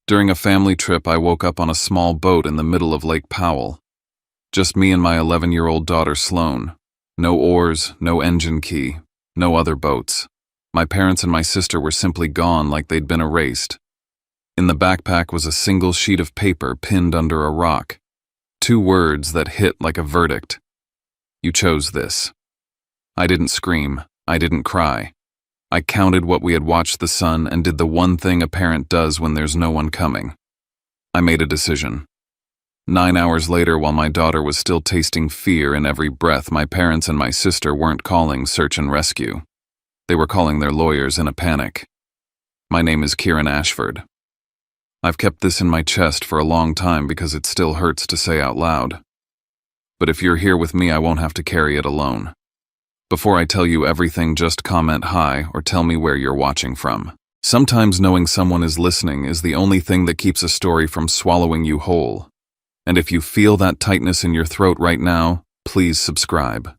During a family trip, I woke up on a small boat in the middle of Lake Powell. Just me and my 11-year-old daughter Sloane. No oars, no engine key, no other boats. My parents and my sister were simply gone like they'd been erased. In the backpack was a single sheet of paper pinned under a rock. 2 words that hit like a verdict. You chose this. I didn't scream. I didn't cry. I counted what we had watched the sun and did the one thing a parent does when there's no one coming. I made a decision. 9 hours later, while my daughter was still tasting fear in every breath, my parents and my sister weren't calling search and rescue. They were calling their lawyers in a panic. My name is Kieran Ashford. I've kept this in my chest for a long time because it still hurts to say out loud. But if you're here with me, I won't have to carry it alone. Before I tell you everything, just comment hi or tell me where you're watching from. Sometimes knowing someone is listening is the only thing that keeps a story from swallowing you whole. And if you feel that tightness in your throat right now, please subscribe.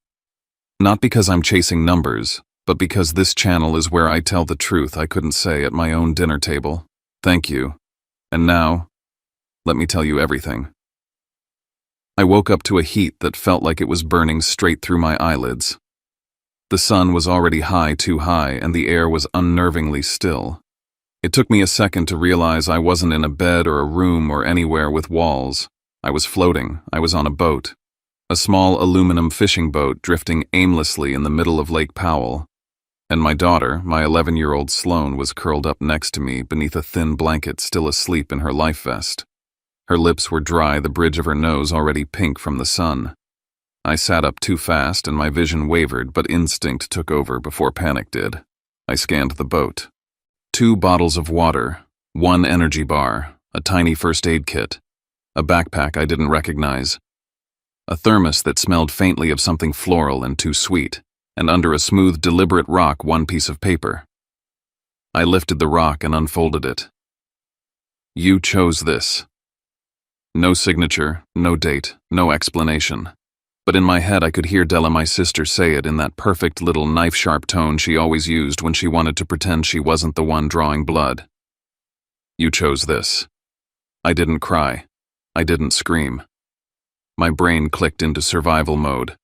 Not because I'm chasing numbers, but because this channel is where I tell the truth I couldn't say at my own dinner table. Thank you. And now, let me tell you everything. I woke up to a heat that felt like it was burning straight through my eyelids. The sun was already high, too high, and the air was unnervingly still. It took me a second to realize I wasn't in a bed or a room or anywhere with walls. I was floating. I was on a boat. A small aluminum fishing boat drifting aimlessly in the middle of Lake Powell. And my daughter, my 11-year-old Sloane, was curled up next to me beneath a thin blanket, still asleep in her life vest. Her lips were dry, the bridge of her nose already pink from the sun. I sat up too fast and my vision wavered, but instinct took over before panic did. I scanned the boat. 2 bottles of water, 1 energy bar, a tiny first aid kit, a backpack I didn't recognize, a thermos that smelled faintly of something floral and too sweet, and under a smooth, deliberate rock, 1 piece of paper. I lifted the rock and unfolded it. You chose this. No signature, no date, no explanation. But in my head I could hear Della, my sister, say it in that perfect little knife-sharp tone she always used when she wanted to pretend she wasn't the one drawing blood. You chose this. I didn't cry. I didn't scream. My brain clicked into survival mode.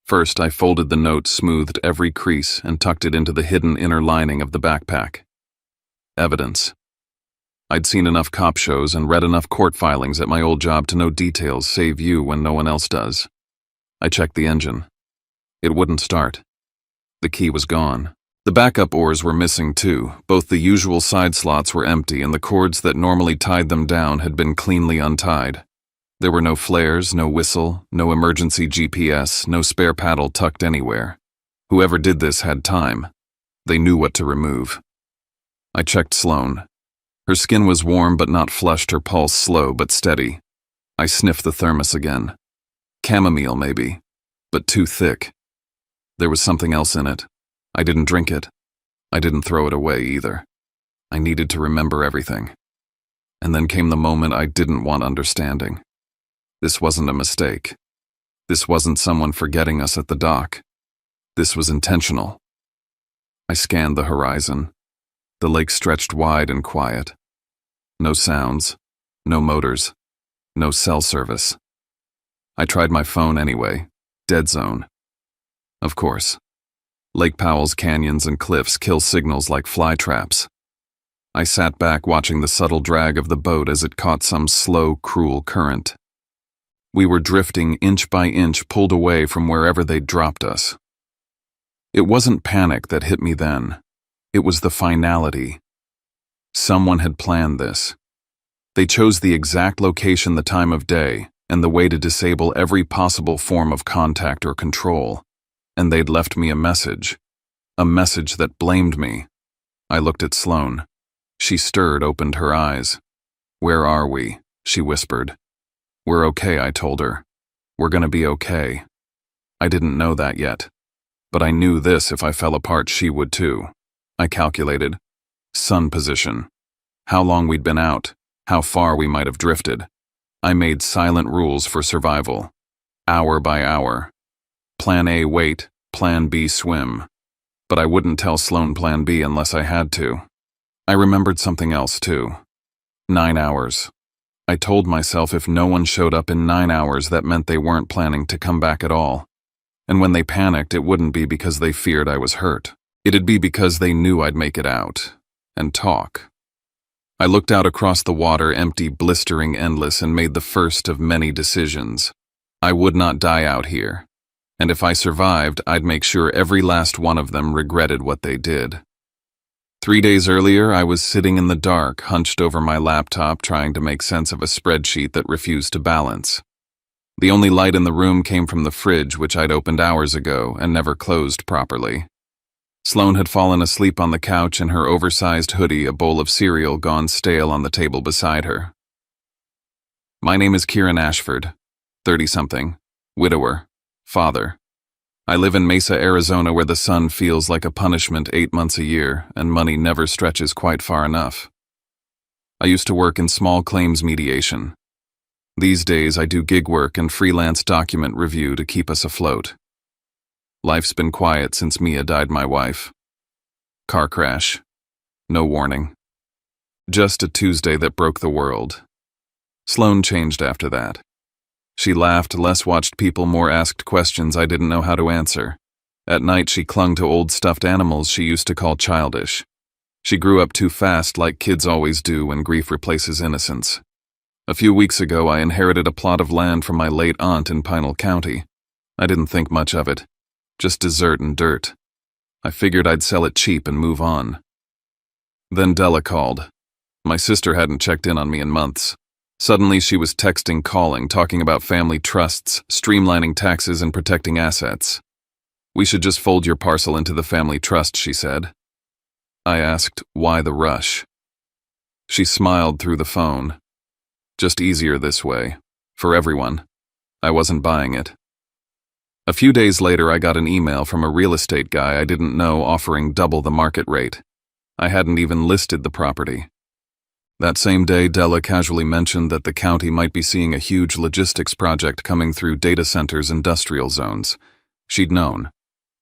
First, I folded the note, smoothed every crease, and tucked it into the hidden inner lining of the backpack. Evidence. I'd seen enough cop shows and read enough court filings at my old job to know details save you when no one else does. I checked the engine. It wouldn't start. The key was gone. The backup oars were missing too. Both the usual side slots were empty and the cords that normally tied them down had been cleanly untied. There were no flares, no whistle, no emergency GPS, no spare paddle tucked anywhere. Whoever did this had time. They knew what to remove. I checked Sloane. Her skin was warm but not flushed, her pulse slow but steady. I sniffed the thermos again. Chamomile, maybe, but too thick. There was something else in it. I didn't drink it. I didn't throw it away either. I needed to remember everything. And then came the moment I didn't want understanding. This wasn't a mistake. This wasn't someone forgetting us at the dock. This was intentional. I scanned the horizon. The lake stretched wide and quiet. No sounds, no motors, no cell service. I tried my phone anyway. Dead zone. Of course. Lake Powell's canyons and cliffs kill signals like fly traps. I sat back watching the subtle drag of the boat as it caught some slow, cruel current. We were drifting inch by inch, pulled away from wherever they'd dropped us. It wasn't panic that hit me then. It was the finality. Someone had planned this. They chose the exact location, the time of day, and the way to disable every possible form of contact or control. And they'd left me a message that blamed me. I looked at Sloane. She stirred, opened her eyes. "Where are we?" she whispered. "We're okay," I told her. "We're gonna be okay." I didn't know that yet. But I knew this: if I fell apart, she would too. I calculated. Sun position. How long we'd been out. How far we might have drifted. I made silent rules for survival. Hour by hour. Plan A, wait. Plan B, swim. But I wouldn't tell Sloane Plan B unless I had to. I remembered something else too. 9 hours. I told myself if no one showed up in 9 hours, that meant they weren't planning to come back at all. And when they panicked, it wouldn't be because they feared I was hurt. It'd be because they knew I'd make it out. And talk. I looked out across the water, empty, blistering, endless, and made the first of many decisions. I would not die out here. And if I survived, I'd make sure every last one of them regretted what they did. 3 days earlier, I was sitting in the dark, hunched over my laptop, trying to make sense of a spreadsheet that refused to balance. The only light in the room came from the fridge, which I'd opened hours ago and never closed properly. Sloane had fallen asleep on the couch in her oversized hoodie, a bowl of cereal gone stale on the table beside her. My name is Kieran Ashford, 30-something, widower, father. I live in Mesa, Arizona, where the sun feels like a punishment 8 months a year, and money never stretches quite far enough. I used to work in small claims mediation. These days, I do gig work and freelance document review to keep us afloat. Life's been quiet since Mia died, my wife. Car crash. No warning. Just a Tuesday that broke the world. Sloane changed after that. She laughed, less watched people, more asked questions I didn't know how to answer. At night, she clung to old stuffed animals she used to call childish. She grew up too fast, like kids always do when grief replaces innocence. A few weeks ago, I inherited a plot of land from my late aunt in Pinal County. I didn't think much of it. Just desert and dirt. I figured I'd sell it cheap and move on. Then Della called. My sister hadn't checked in on me in months. Suddenly she was texting, calling, talking about family trusts, streamlining taxes, and protecting assets. We should just fold your parcel into the family trust, she said. I asked, why the rush? She smiled through the phone. Just easier this way. For everyone. I wasn't buying it. A few days later, I got an email from a real estate guy I didn't know offering double the market rate. I hadn't even listed the property. That same day, Della casually mentioned that the county might be seeing a huge logistics project coming through data centers' industrial zones. She'd known.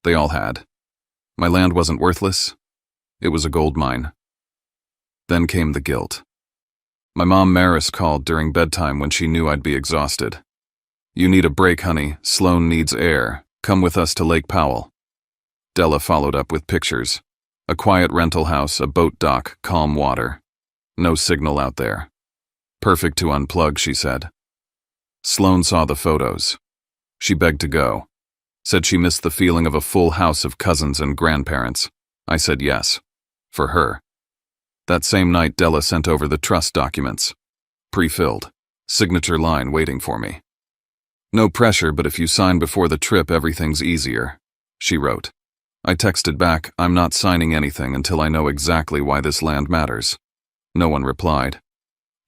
They all had. My land wasn't worthless. It was a gold mine. Then came the guilt. My mom Maris called during bedtime when she knew I'd be exhausted. You need a break, honey. Sloane needs air. Come with us to Lake Powell. Della followed up with pictures. A quiet rental house, a boat dock, calm water. No signal out there. Perfect to unplug, she said. Sloane saw the photos. She begged to go. Said she missed the feeling of a full house of cousins and grandparents. I said yes. For her. That same night, Della sent over the trust documents. Pre-filled. Signature line waiting for me. No pressure, but if you sign before the trip, everything's easier, she wrote. I texted back, I'm not signing anything until I know exactly why this land matters. No one replied.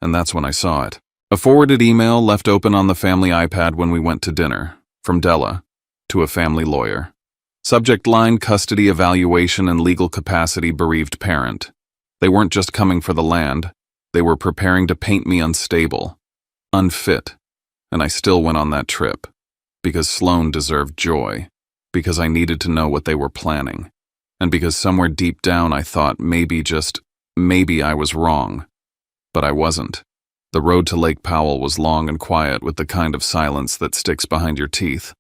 And that's when I saw it. A forwarded email left open on the family iPad when we went to dinner. From Della. To a family lawyer. Subject line, custody evaluation and legal capacity bereaved parent. They weren't just coming for the land. They were preparing to paint me unstable. Unfit. And I still went on that trip. Because Sloane deserved joy. Because I needed to know what they were planning. And because somewhere deep down I thought maybe I was wrong. But I wasn't. The road to Lake Powell was long and quiet, with the kind of silence that sticks behind your teeth.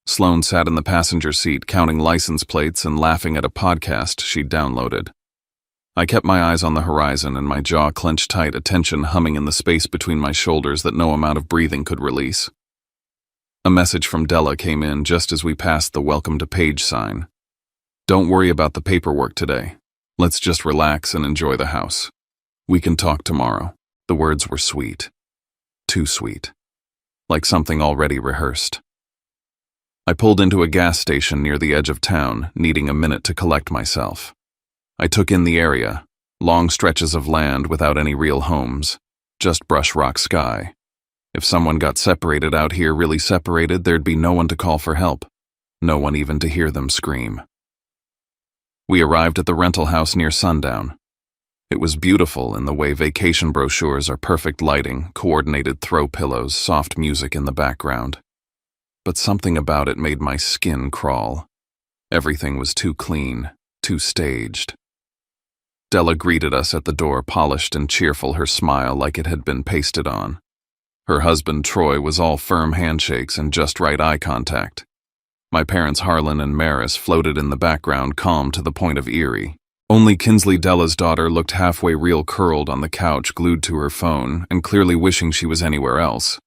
Sloane sat in the passenger seat, counting license plates and laughing at a podcast she'd downloaded. I kept my eyes on the horizon and my jaw clenched tight, attention humming in the space between my shoulders that no amount of breathing could release. A message from Della came in just as we passed the welcome to page sign. Don't worry about the paperwork today. Let's just relax and enjoy the house. We can talk tomorrow. The words were sweet. Too sweet. Like something already rehearsed. I pulled into a gas station near the edge of town, needing a minute to collect myself. I took in the area, long stretches of land without any real homes, just brush rock sky. If someone got separated out here, really separated, there'd be no one to call for help, no one even to hear them scream. We arrived at the rental house near sundown. It was beautiful in the way vacation brochures are: perfect lighting, coordinated throw pillows, soft music in the background. But something about it made my skin crawl. Everything was too clean, too staged. Della greeted us at the door, polished and cheerful, her smile like it had been pasted on. Her husband, Troy, was all firm handshakes and just right eye contact. My parents, Harlan and Maris, floated in the background, calm to the point of eerie. Only Kinsley, Della's daughter, looked halfway real, curled on the couch, glued to her phone, and clearly wishing she was anywhere else.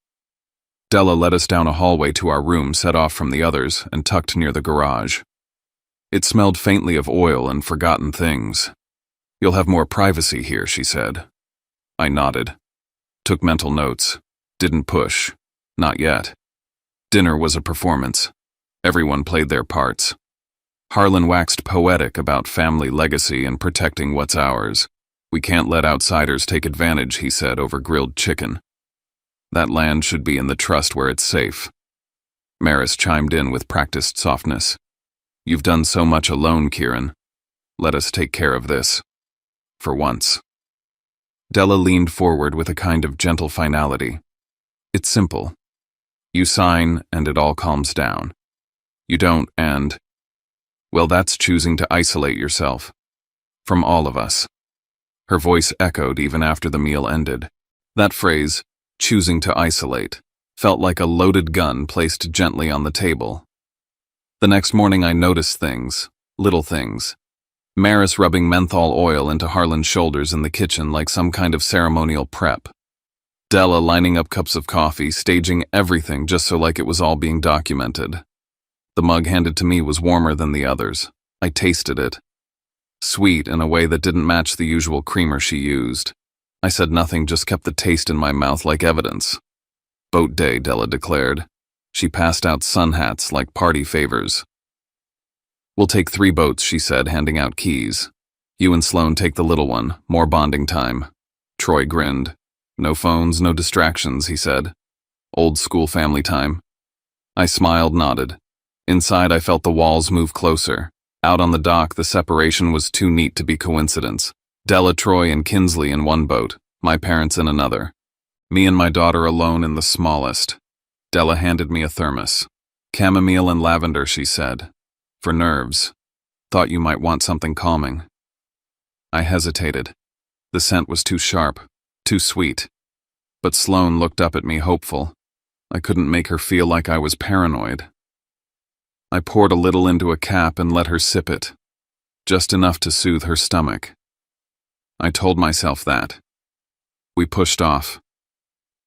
Della led us down a hallway to our room, set off from the others, and tucked near the garage. It smelled faintly of oil and forgotten things. "You'll have more privacy here," she said. I nodded. Took mental notes. Didn't push. Not yet. Dinner was a performance. Everyone played their parts. Harlan waxed poetic about family legacy and protecting what's ours. "We can't let outsiders take advantage," he said, over grilled chicken. "That land should be in the trust where it's safe." Maris chimed in with practiced softness. "You've done so much alone, Kieran. Let us take care of this. For once." Della leaned forward with a kind of gentle finality. "It's simple. You sign and it all calms down. You don't and, well, that's choosing to isolate yourself. From all of us." Her voice echoed even after the meal ended. That phrase, choosing to isolate, felt like a loaded gun placed gently on the table. The next morning I noticed things, little things. Maris rubbing menthol oil into Harlan's shoulders in the kitchen like some kind of ceremonial prep. Della lining up cups of coffee, staging everything just so like it was all being documented. The mug handed to me was warmer than the others. I tasted it. Sweet in a way that didn't match the usual creamer she used. I said nothing, just kept the taste in my mouth like evidence. "Boat day," Della declared. She passed out sun hats like party favors. "We'll take 3 boats," she said, handing out keys. "You and Sloan take the little one, more bonding time." Troy grinned. "No phones, no distractions," he said. "Old school family time." I smiled, nodded. Inside, I felt the walls move closer. Out on the dock, the separation was too neat to be coincidence. Della, Troy, and Kinsley in one boat, my parents in another. Me and my daughter alone in the smallest. Della handed me a thermos. "Chamomile and lavender," she said. "For nerves. Thought you might want something calming." I hesitated. The scent was too sharp, too sweet. But Sloan looked up at me, hopeful. I couldn't make her feel like I was paranoid. I poured a little into a cap and let her sip it, just enough to soothe her stomach. I told myself that. We pushed off.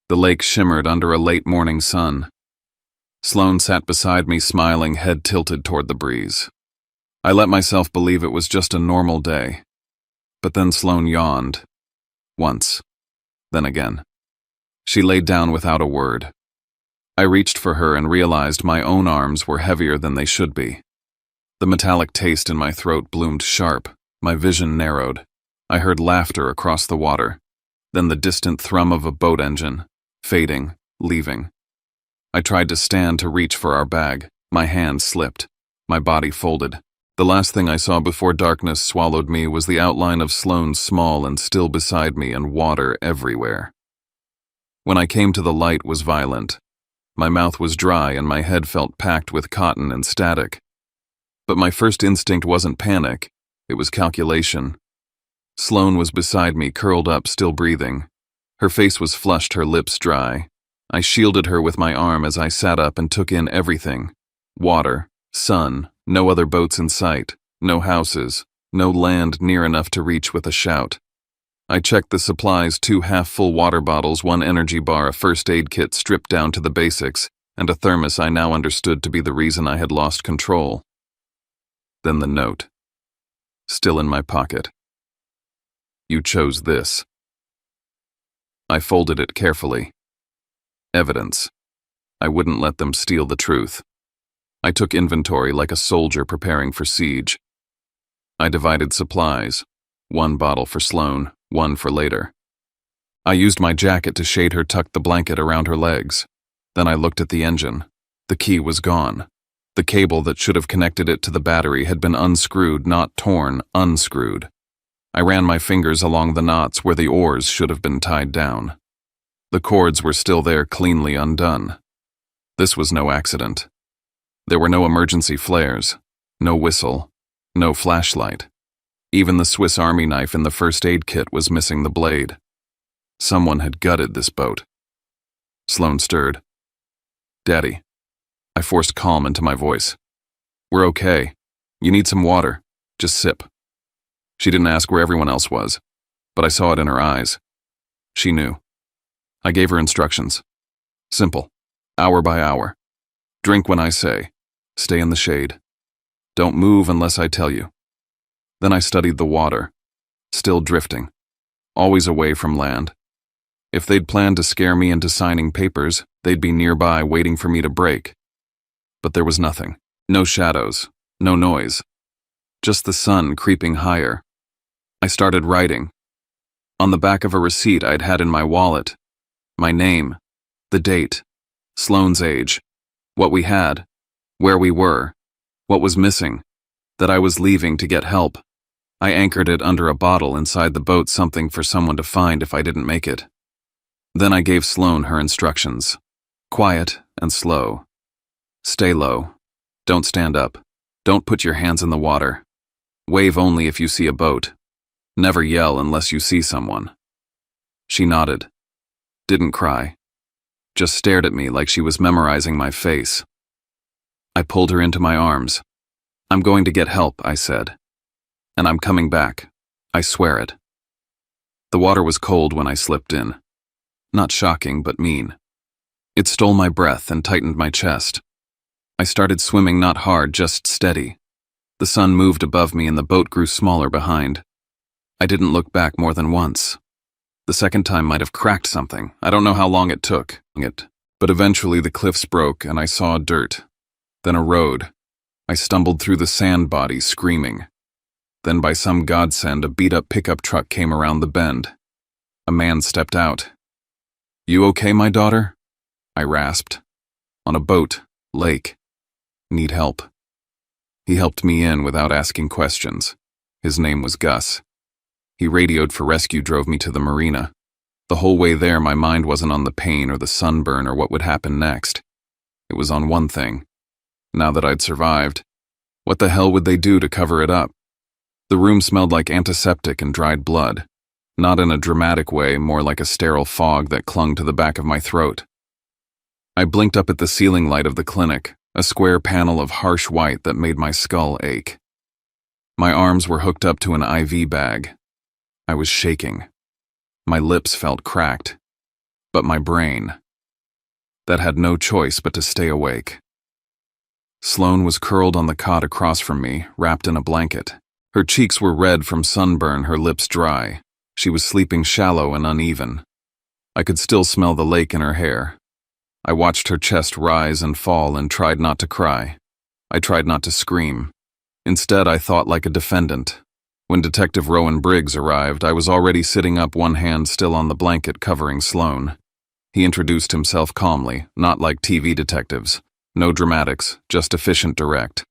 The lake shimmered under a late morning sun. Sloan sat beside me, smiling, head tilted toward the breeze. I let myself believe it was just a normal day. But then Sloan yawned. Once. Then again. She laid down without a word. I reached for her and realized my own arms were heavier than they should be. The metallic taste in my throat bloomed sharp, my vision narrowed. I heard laughter across the water, then the distant thrum of a boat engine, fading, leaving. I tried to stand to reach for our bag. My hand slipped. My body folded. The last thing I saw before darkness swallowed me was the outline of Sloan, small and still beside me, and water everywhere. When I came to the light was violent. My mouth was dry and my head felt packed with cotton and static. But my first instinct wasn't panic, it was calculation. Sloan was beside me, curled up, still breathing. Her face was flushed, her lips dry. I shielded her with my arm as I sat up and took in everything. Water, sun, no other boats in sight, no houses, no land near enough to reach with a shout. I checked the supplies, 2 half-full water bottles, 1 energy bar, a first aid kit stripped down to the basics, and a thermos I now understood to be the reason I had lost control. Then the note. Still in my pocket. "You chose this." I folded it carefully. Evidence. I wouldn't let them steal the truth. I took inventory like a soldier preparing for siege. I divided supplies. 1 bottle for Sloan, 1 for later. I used my jacket to shade her, tucked the blanket around her legs. Then I looked at the engine. The key was gone. The cable that should have connected it to the battery had been unscrewed, not torn, unscrewed. I ran my fingers along the knots where the oars should have been tied down. The cords were still there, cleanly undone. This was no accident. There were no emergency flares, no whistle, no flashlight. Even the Swiss Army knife in the first aid kit was missing the blade. Someone had gutted this boat. Sloane stirred. "Daddy." I forced calm into my voice. "We're okay. You need some water. Just sip." She didn't ask where everyone else was, but I saw it in her eyes. She knew. I gave her instructions. Simple. Hour by hour. Drink when I say. Stay in the shade. Don't move unless I tell you. Then I studied the water. Still drifting. Always away from land. If they'd planned to scare me into signing papers, they'd be nearby waiting for me to break. But there was nothing. No shadows. No noise. Just the sun creeping higher. I started writing. On the back of a receipt I'd had in my wallet. My name. The date. Sloane's age. What we had. Where we were. What was missing. That I was leaving to get help. I anchored it under a bottle inside the boat, something for someone to find if I didn't make it. Then I gave Sloane her instructions. Quiet and slow. Stay low. Don't stand up. Don't put your hands in the water. Wave only if you see a boat. Never yell unless you see someone. She nodded. Didn't cry. Just stared at me like she was memorizing my face. I pulled her into my arms. "I'm going to get help," I said. "And I'm coming back. I swear it." The water was cold when I slipped in. Not shocking, but mean. It stole my breath and tightened my chest. I started swimming, not hard, just steady. The sun moved above me and the boat grew smaller behind. I didn't look back more than once. The second time might have cracked something. I don't know how long it took. But eventually the cliffs broke and I saw dirt. Then a road. I stumbled through the sand bodies, screaming. Then by some godsend, a beat-up pickup truck came around the bend. A man stepped out. "You okay, my daughter?" I rasped. "On a boat. Lake. Need help." He helped me in without asking questions. His name was Gus. He radioed for rescue, drove me to the marina. The whole way there, my mind wasn't on the pain or the sunburn or what would happen next. It was on one thing. Now that I'd survived, what the hell would they do to cover it up? The room smelled like antiseptic and dried blood. Not in a dramatic way, more like a sterile fog that clung to the back of my throat. I blinked up at the ceiling light of the clinic, a square panel of harsh white that made my skull ache. My arms were hooked up to an IV bag. I was shaking. My lips felt cracked. But my brain, that had no choice but to stay awake. Sloane was curled on the cot across from me, wrapped in a blanket. Her cheeks were red from sunburn, her lips dry. She was sleeping shallow and uneven. I could still smell the lake in her hair. I watched her chest rise and fall and tried not to cry. I tried not to scream. Instead, I thought like a defendant. When Detective Rowan Briggs arrived, I was already sitting up, one hand still on the blanket covering Sloane. He introduced himself calmly, not like TV detectives. No dramatics, just efficient, direct.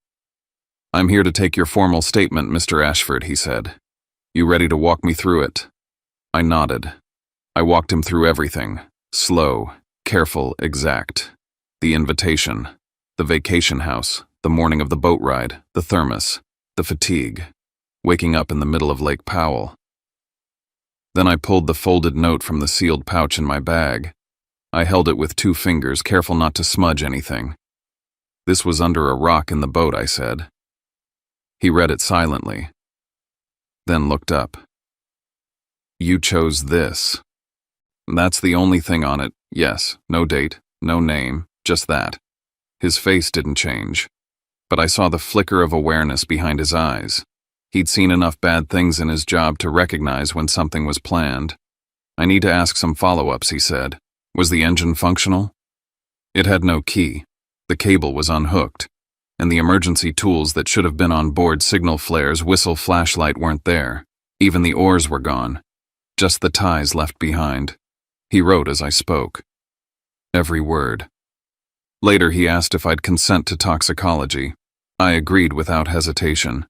"I'm here to take your formal statement, Mr. Ashford," he said. "You ready to walk me through it?" I nodded. I walked him through everything. Slow, careful, exact. The invitation, the vacation house, the morning of the boat ride, the thermos, the fatigue, waking up in the middle of Lake Powell. Then I pulled the folded note from the sealed pouch in my bag. I held it with 2 fingers, careful not to smudge anything. "This was under a rock in the boat," I said. He read it silently, then looked up. "You chose this. That's the only thing on it. Yes, no date, no name, just that." His face didn't change, but I saw the flicker of awareness behind his eyes. He'd seen enough bad things in his job to recognize when something was planned. "I need to ask some follow-ups," he said. "Was the engine functional?" It had no key. The cable was unhooked, and the emergency tools that should have been on board, signal flares, whistle, flashlight, weren't there. Even the oars were gone. Just the ties left behind. He wrote as I spoke. Every word. Later he asked if I'd consent to toxicology. I agreed without hesitation.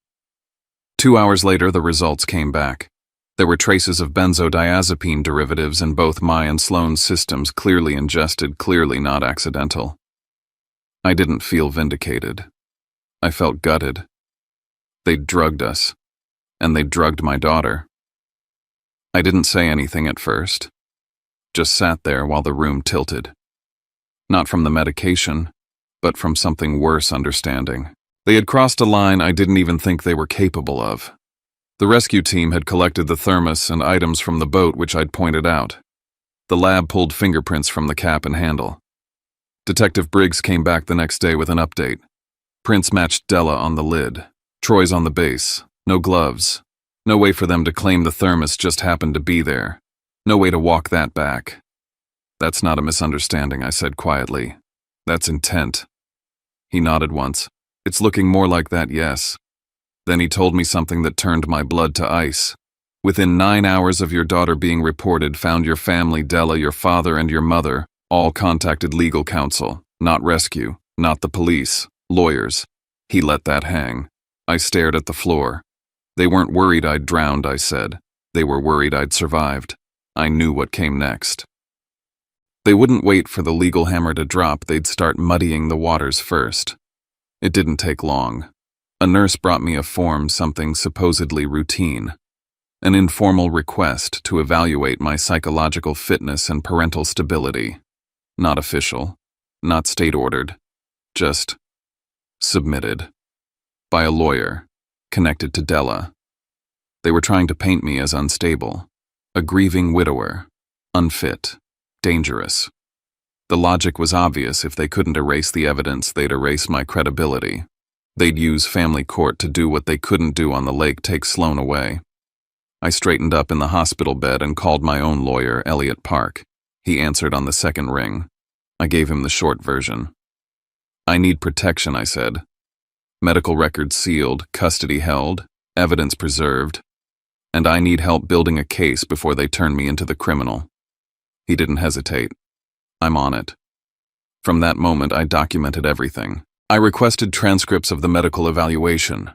2 hours later the results came back. There were traces of benzodiazepine derivatives in both my and Sloane's systems, clearly ingested, clearly not accidental. I didn't feel vindicated. I felt gutted. They'd drugged us. and they drugged my daughter. I didn't say anything at first, just sat there while the room tilted. Not from the medication, but from something worse understanding. They had crossed a line I didn't even think they were capable of. The rescue team had collected the thermos and items from the boat which I'd pointed out. The lab pulled fingerprints from the cap and handle. Detective Briggs came back the next day with an update. Prints matched Della on the lid, Troy's on the base, no gloves. No way for them to claim the thermos just happened to be there. No way to walk that back. That's not a misunderstanding, I said quietly. That's intent. He nodded once. It's looking more like that, yes. Then he told me something that turned my blood to ice. Within 9 hours of your daughter being reported, found your family, Della, your father, and your mother, all contacted legal counsel, not rescue, not the police, lawyers. He let that hang. I stared at the floor. They weren't worried I'd drowned, I said. They were worried I'd survived. I knew what came next. They wouldn't wait for the legal hammer to drop, they'd start muddying the waters first. It didn't take long. A nurse brought me a form, something supposedly routine. An informal request to evaluate my psychological fitness and parental stability. Not official, not state-ordered, just submitted. By a lawyer, connected to Della. They were trying to paint me as unstable, a grieving widower, unfit, dangerous. The logic was obvious. If they couldn't erase the evidence, they'd erase my credibility. They'd use family court to do what they couldn't do on the lake, take Sloan away. I straightened up in the hospital bed and called my own lawyer, Elliot Park. He answered on the second ring. I gave him the short version. I need protection, I said. Medical records sealed, custody held, evidence preserved, and I need help building a case before they turn me into the criminal. He didn't hesitate. I'm on it. From that moment, I documented everything. I requested transcripts of the medical evaluation.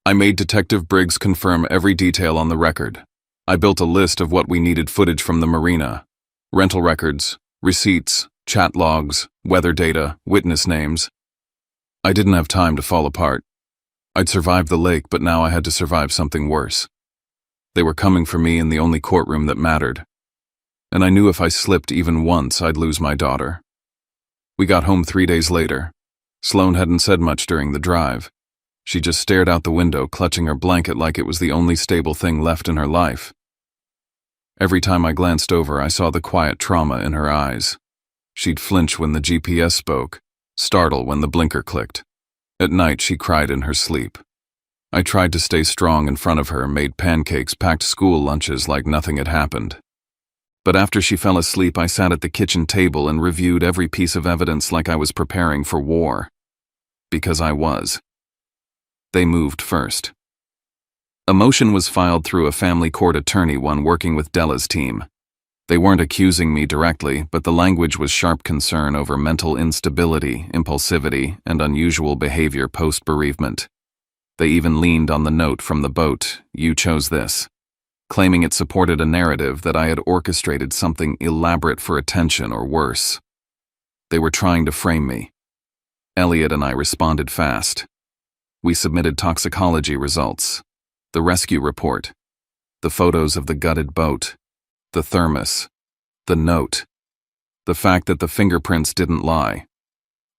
I made Detective Briggs confirm every detail on the record. I built a list of what we needed footage from the marina. Rental records, receipts, chat logs, weather data, witness names. I didn't have time to fall apart. I'd survived the lake, but now I had to survive something worse. They were coming for me in the only courtroom that mattered. And I knew if I slipped even once, I'd lose my daughter. We got home 3 days later. Sloan hadn't said much during the drive. She just stared out the window, clutching her blanket like it was the only stable thing left in her life. Every time I glanced over, I saw the quiet trauma in her eyes. She'd flinch when the GPS spoke, startle when the blinker clicked. At night, she cried in her sleep. I tried to stay strong in front of her, made pancakes, packed school lunches like nothing had happened. But after she fell asleep, I sat at the kitchen table and reviewed every piece of evidence like I was preparing for war. Because I was. They moved first. A motion was filed through a family court attorney, one working with Della's team. They weren't accusing me directly, but the language was sharp concern over mental instability, impulsivity, and unusual behavior post-bereavement. They even leaned on the note from the boat, "You chose this," claiming it supported a narrative that I had orchestrated something elaborate for attention or worse. They were trying to frame me. Elliot and I responded fast. We submitted toxicology results, the rescue report, the photos of the gutted boat, the thermos, the note, the fact that the fingerprints didn't lie.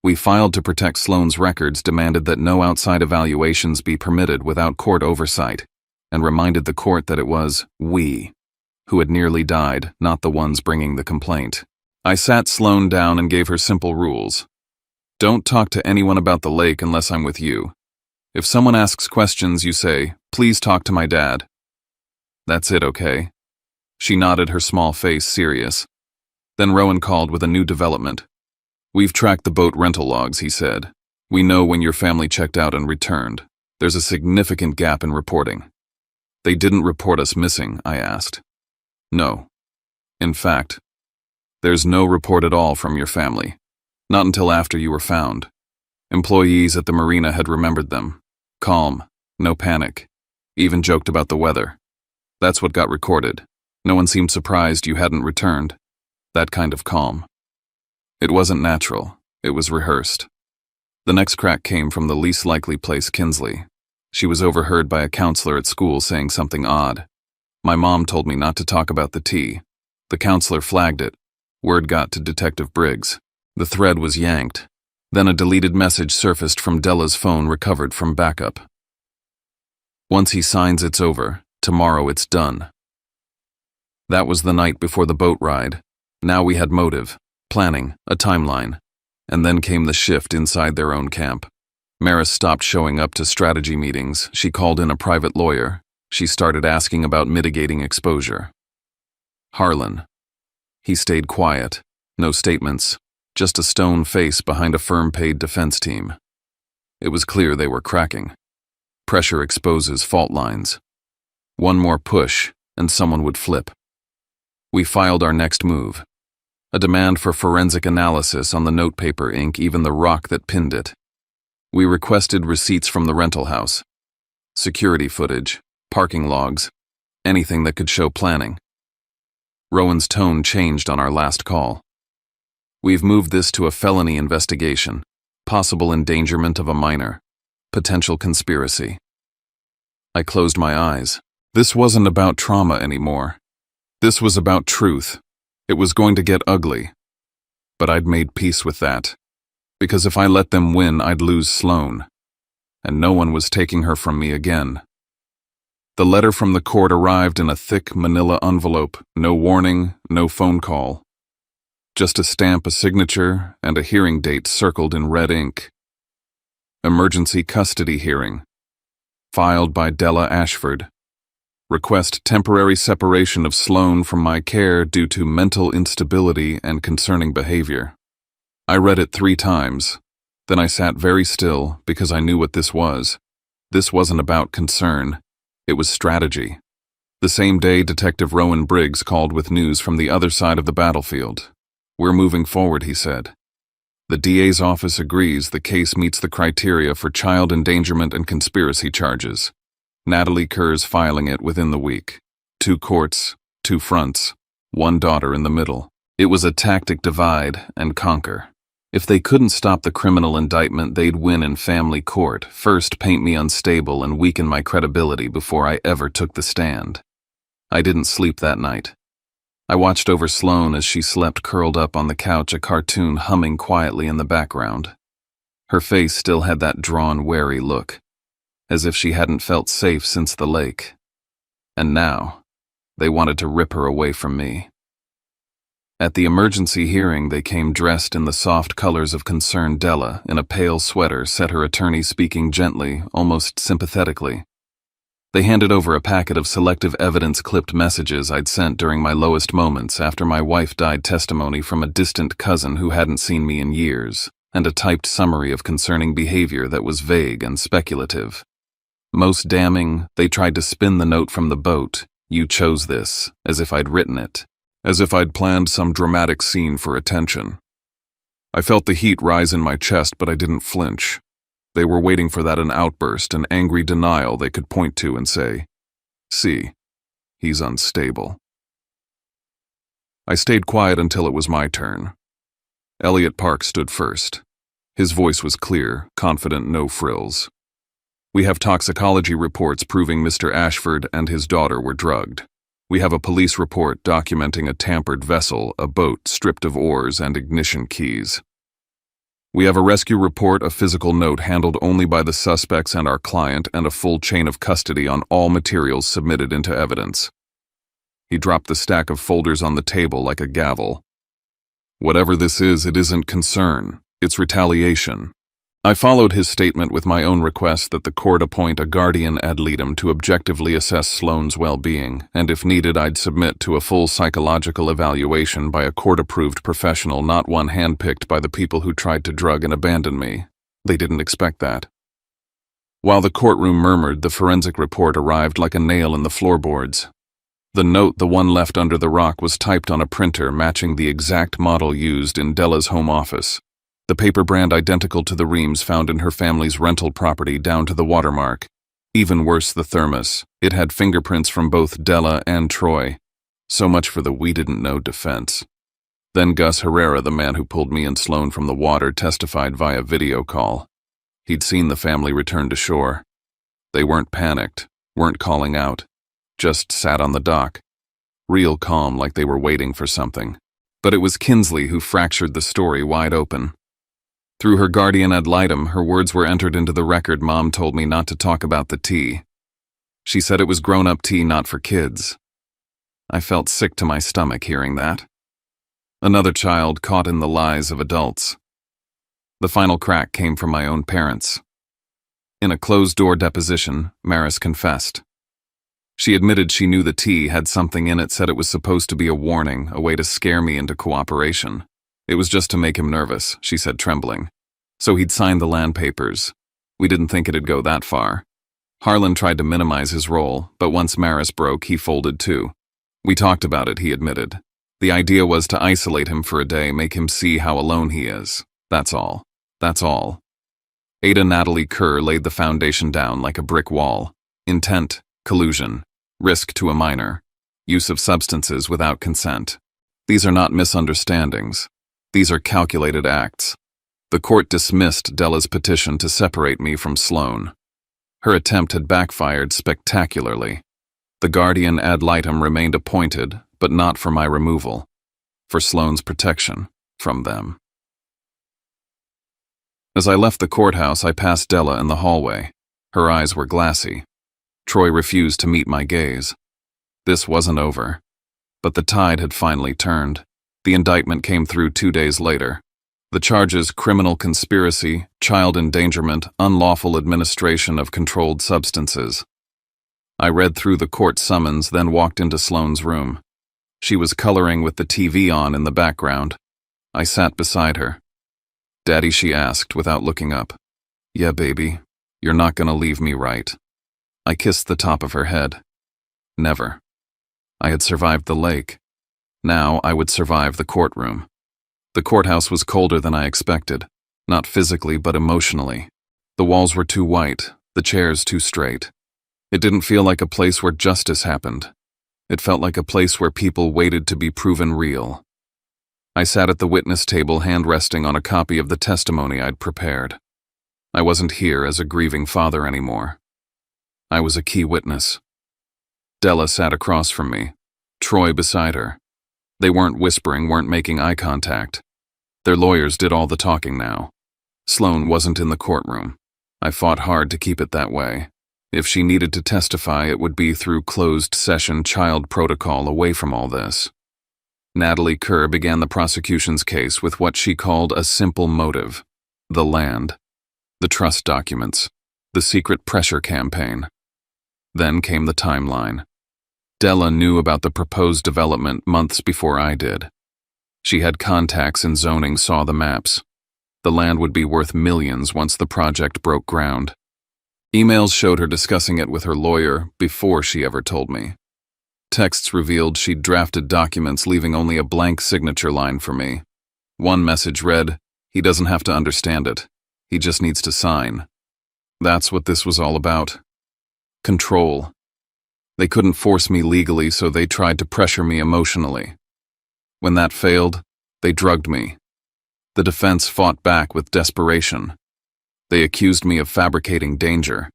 We filed to protect Sloan's records, demanded that no outside evaluations be permitted without court oversight, and reminded the court that it was we who had nearly died, not the ones bringing the complaint. I sat Sloan down and gave her simple rules. Don't talk to anyone about the lake unless I'm with you. If someone asks questions, you say, "Please talk to my dad." That's it, okay? She nodded, her small face serious. Then Rowan called with a new development. "We've tracked the boat rental logs," he said. "We know when your family checked out and returned. There's a significant gap in reporting." "They didn't report us missing?" I asked. "No. In fact, there's no report at all from your family. Not until after you were found. Employees at the marina had remembered them. Calm, no panic. Even joked about the weather. That's what got recorded. No one seemed surprised you hadn't returned. That kind of calm. It wasn't natural. It was rehearsed. The next crack came from the least likely place, Kinsley. She was overheard by a counselor at school saying something odd. My mom told me not to talk about the tea. The counselor flagged it. Word got to Detective Briggs. The thread was yanked. Then a deleted message surfaced from Della's phone recovered from backup. Once he signs, it's over. Tomorrow it's done. That was the night before the boat ride. Now we had motive, planning, a timeline. And then came the shift inside their own camp. Maris stopped showing up to strategy meetings. She called in a private lawyer. She started asking about mitigating exposure. Harlan. He stayed quiet. No statements. Just a stone face behind a firm-paid defense team. It was clear they were cracking. Pressure exposes fault lines. One more push, and someone would flip. We filed our next move. A demand for forensic analysis on the notepaper ink, even the rock that pinned it. We requested receipts from the rental house. Security footage, parking logs, anything that could show planning. Rowan's tone changed on our last call. We've moved this to a felony investigation, possible endangerment of a minor, potential conspiracy. I closed my eyes. This wasn't about trauma anymore. This was about truth. It was going to get ugly. But I'd made peace with that. Because if I let them win, I'd lose Sloane. And no one was taking her from me again. The letter from the court arrived in a thick manila envelope, no warning, no phone call. Just a stamp, a signature, and a hearing date circled in red ink. Emergency custody hearing. Filed by Della Ashford. Request temporary separation of Sloane from my care due to mental instability and concerning behavior. I read it 3 times. Then I sat very still because I knew what this was. This wasn't about concern. It was strategy. The same day, Detective Rowan Briggs called with news from the other side of the battlefield. We're moving forward, he said. The DA's office agrees the case meets the criteria for child endangerment and conspiracy charges. Natalie Kerr's filing it within the week. 2 courts, 2 fronts, 1 daughter in the middle. It was a tactic divide and conquer. If they couldn't stop the criminal indictment, they'd win in family court, first paint me unstable and weaken my credibility before I ever took the stand. I didn't sleep that night. I watched over Sloane as she slept curled up on the couch, a cartoon humming quietly in the background. Her face still had that drawn, wary look, as if she hadn't felt safe since the lake. And now, they wanted to rip her away from me. At the emergency hearing, they came dressed in the soft colors of concern. Della, in a pale sweater, said her attorney, speaking gently, almost sympathetically. They handed over a packet of selective evidence-clipped messages I'd sent during my lowest moments after my wife died, testimony from a distant cousin who hadn't seen me in years, and a typed summary of concerning behavior that was vague and speculative. Most damning, they tried to spin the note from the boat, "You chose this," as if I'd written it. As if I'd planned some dramatic scene for attention. I felt the heat rise in my chest, but I didn't flinch. They were waiting for that an outburst, an angry denial they could point to and say, "See, he's unstable." I stayed quiet until it was my turn. Elliot Park stood first. His voice was clear, confident, no frills. "We have toxicology reports proving Mr. Ashford and his daughter were drugged. We have a police report documenting a tampered vessel, a boat stripped of oars and ignition keys. We have a rescue report, a physical note handled only by the suspects and our client, and a full chain of custody on all materials submitted into evidence." He dropped the stack of folders on the table like a gavel. "Whatever this is, it isn't concern. It's retaliation." I followed his statement with my own request that the court appoint a guardian ad litem to objectively assess Sloane's well-being, and if needed, I'd submit to a full psychological evaluation by a court-approved professional, not one handpicked by the people who tried to drug and abandon me. They didn't expect that. While the courtroom murmured, the forensic report arrived like a nail in the floorboards. The note, the one left under the rock, was typed on a printer matching the exact model used in Della's home office. The paper brand identical to the reams found in her family's rental property down to the watermark. Even worse, the thermos. It had fingerprints from both Della and Troy. So much for the "we didn't know" defense. Then Gus Herrera, the man who pulled me and Sloane from the water, testified via video call. He'd seen the family return to shore. They weren't panicked, weren't calling out, just sat on the dock, real calm like they were waiting for something. But it was Kinsley who fractured the story wide open. Through her guardian ad litem, her words were entered into the record. Mom told me not to talk about the tea. She said it was grown-up tea, not for kids. I felt sick to my stomach hearing that. Another child caught in the lies of adults. The final crack came from my own parents. In a closed-door deposition, Maris confessed. She admitted she knew the tea had something in it, said it was supposed to be a warning, a way to scare me into cooperation. It was just to make him nervous, she said, trembling. So he'd signed the land papers. We didn't think it'd go that far. Harlan tried to minimize his role, but once Maris broke, he folded too. We talked about it, he admitted. The idea was to isolate him for a day, make him see how alone he is. That's all. That's all. Ada Natalie Kerr laid the foundation down like a brick wall. Intent, collusion, risk to a minor, use of substances without consent. These are not misunderstandings. These are calculated acts. The court dismissed Della's petition to separate me from Sloan. Her attempt had backfired spectacularly. The guardian ad litem remained appointed, but not for my removal. For Sloan's protection from them. As I left the courthouse, I passed Della in the hallway. Her eyes were glassy. Troy refused to meet my gaze. This wasn't over. But the tide had finally turned. The indictment came through 2 days later. The charges: criminal conspiracy, child endangerment, unlawful administration of controlled substances. I read through the court summons, then walked into Sloane's room. She was coloring with the TV on in the background. I sat beside her. "Daddy," she asked without looking up. "Yeah, baby. You're not gonna leave me, right?" I kissed the top of her head. Never. I had survived the lake. Now I would survive the courtroom. The courthouse was colder than I expected, not physically but emotionally. The walls were too white, the chairs too straight. It didn't feel like a place where justice happened. It felt like a place where people waited to be proven real. I sat at the witness table, hand resting on a copy of the testimony I'd prepared. I wasn't here as a grieving father anymore. I was a key witness. Della sat across from me, Troy beside her. They weren't whispering, weren't making eye contact. Their lawyers did all the talking now. Sloan wasn't in the courtroom. I fought hard to keep it that way. If she needed to testify, it would be through closed session child protocol, away from all this. Natalie Kerr began the prosecution's case with what she called a simple motive: the land, the trust documents, the secret pressure campaign. Then came the timeline. Della knew about the proposed development months before I did. She had contacts in zoning, saw the maps. The land would be worth millions once the project broke ground. Emails showed her discussing it with her lawyer before she ever told me. Texts revealed she'd drafted documents, leaving only a blank signature line for me. One message read, "He doesn't have to understand it. He just needs to sign." That's what this was all about. Control. They couldn't force me legally, so they tried to pressure me emotionally. When that failed, they drugged me. The defense fought back with desperation. They accused me of fabricating danger.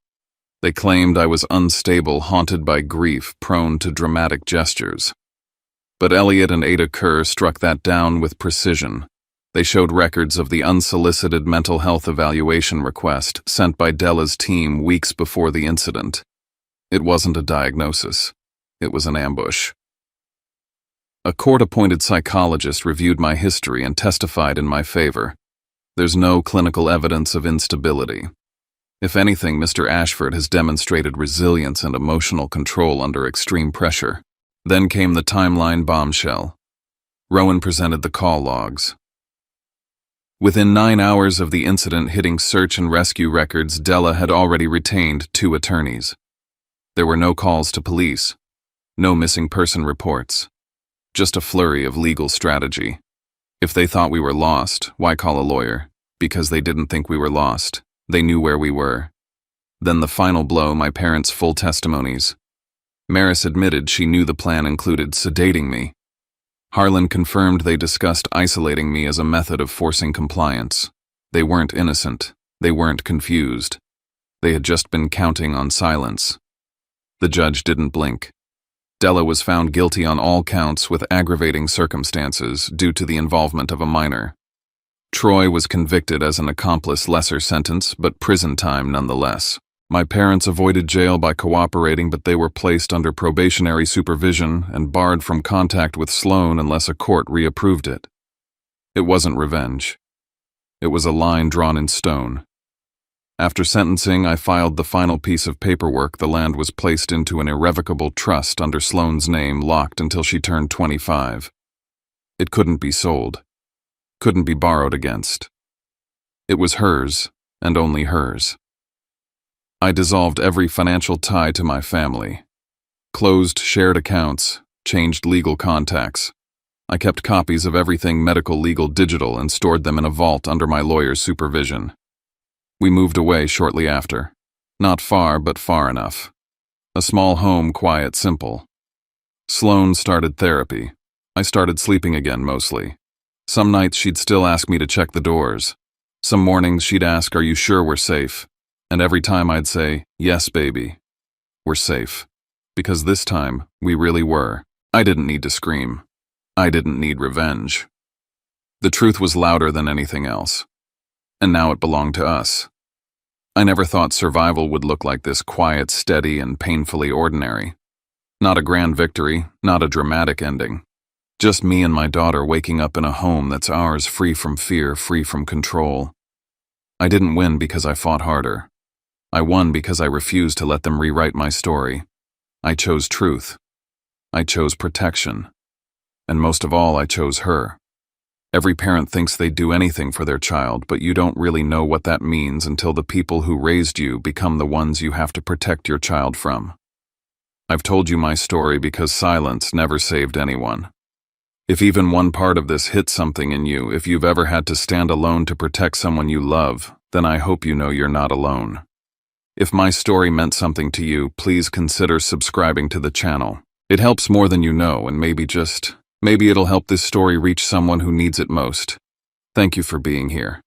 They claimed I was unstable, haunted by grief, prone to dramatic gestures. But Elliot and Ada Kerr struck that down with precision. They showed records of the unsolicited mental health evaluation request sent by Della's team weeks before the incident. It wasn't a diagnosis. It was an ambush. A court-appointed psychologist reviewed my history and testified in my favor. There's no clinical evidence of instability. If anything, Mr. Ashford has demonstrated resilience and emotional control under extreme pressure. Then came the timeline bombshell. Rowan presented the call logs. Within 9 hours of the incident hitting search and rescue records, Della had already retained 2 attorneys. There were no calls to police, no missing person reports, just a flurry of legal strategy. If they thought we were lost, why call a lawyer? Because they didn't think we were lost. They knew where we were. Then the final blow, my parents' full testimonies. Maris admitted she knew the plan included sedating me. Harlan confirmed they discussed isolating me as a method of forcing compliance. They weren't innocent. They weren't confused. They had just been counting on silence. The judge didn't blink. Della was found guilty on all counts with aggravating circumstances due to the involvement of a minor. Troy was convicted as an accomplice, lesser sentence, but prison time nonetheless. My parents avoided jail by cooperating, but they were placed under probationary supervision and barred from contact with Sloan unless a court reapproved it. It wasn't revenge. It was a line drawn in stone. After sentencing, I filed the final piece of paperwork. The land was placed into an irrevocable trust under Sloan's name, locked until she turned 25. It couldn't be sold. Couldn't be borrowed against. It was hers, and only hers. I dissolved every financial tie to my family. Closed shared accounts, changed legal contacts. I kept copies of everything medical, legal, digital, and stored them in a vault under my lawyer's supervision. We moved away shortly after. Not far, but far enough. A small home, quiet, simple. Sloan started therapy. I started sleeping again, mostly. Some nights she'd still ask me to check the doors. Some mornings she'd ask, "Are you sure we're safe?" And every time I'd say, "Yes, baby. We're safe." Because this time, we really were. I didn't need to scream. I didn't need revenge. The truth was louder than anything else. And now it belonged to us. I never thought survival would look like this, quiet, steady, and painfully ordinary. Not a grand victory, not a dramatic ending. Just me and my daughter waking up in a home that's ours, free from fear, free from control. I didn't win because I fought harder. I won because I refused to let them rewrite my story. I chose truth. I chose protection. And most of all, I chose her. Every parent thinks they'd do anything for their child, but you don't really know what that means until the people who raised you become the ones you have to protect your child from. I've told you my story because silence never saved anyone. If even one part of this hit something in you, if you've ever had to stand alone to protect someone you love, then I hope you know you're not alone. If my story meant something to you, please consider subscribing to the channel. It helps more than you know, and maybe it'll help this story reach someone who needs it most. Thank you for being here.